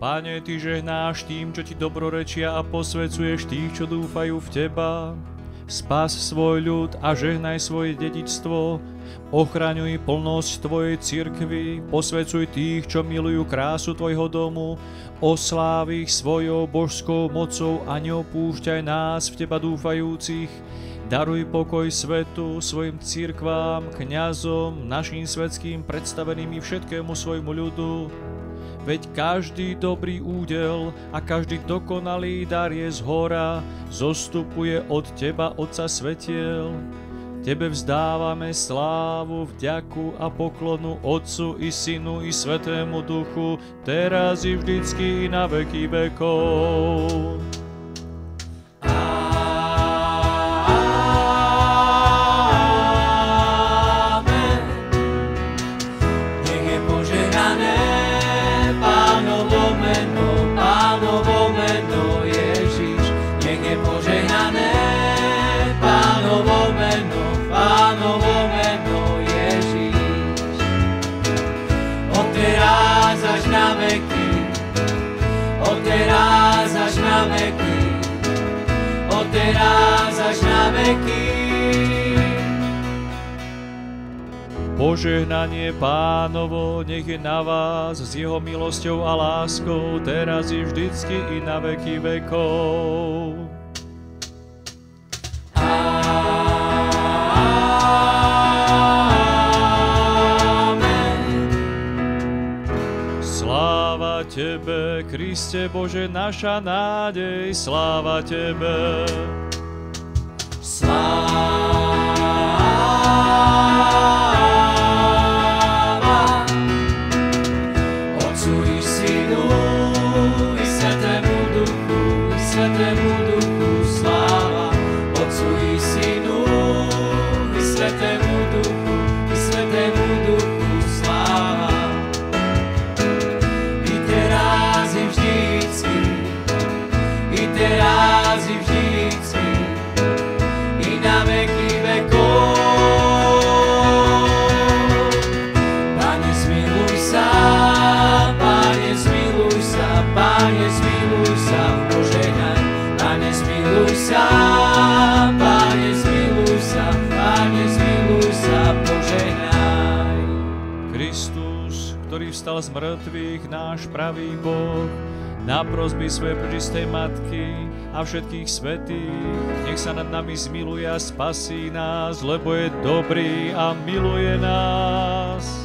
Pane, Ty žehnáš tým, čo Ti dobrorečia a posvedzuješ tých, čo dúfajú v Teba. Spás svoj ľud a žehnaj svoje dedičstvo. Ochraňuj plnosť Tvojej cirkvi, posvedcuj tých, čo milujú krásu Tvojho domu. Osláv ich svojou božskou mocou a neopúšťaj nás v Teba dúfajúcich. Daruj pokoj svetu, svojim cirkvám, kňazom, našim svetským predstaveným i všetkému svojmu ľudu. Veď každý dobrý údel a každý dokonalý dar je zhora, zostupuje od Teba, Otca svetiel. Tebe vzdávame slávu, vďaku a poklonu Otcu i Synu i Svätému Duchu, teraz i vždycky i na veky vekov. Teraz až na veky. Požehnanie Pánovo nech je na vás s jeho milosťou a láskou, teraz i vždycky i na veky vekov. Sláva Tebe, Kriste Bože, naša nádej, sláva Tebe. Sláva Otcu i Synu i Svätému Duchu, Svätému Duchu, sláva Otcu i Synu i Svätému Duchu, i Svätému Duchu, sláva. I teraz i vždycky, i teraz i vždycky, i na veky vekov. Pane, zmiluj sa, Pane, zmiluj sa, Pane, zmiluj sa, požehnaj. Pane, zmiluj sa, Pane, zmiluj sa, Pane, zmiluj sa, požehnaj. Kristus, ktorý vstal z mŕtvych, náš pravý Boh, na prosby svojej prečistej Matky a všetkých svätých, nech sa nad nami zmiluje a spasí nás, lebo je dobrý a miluje nás.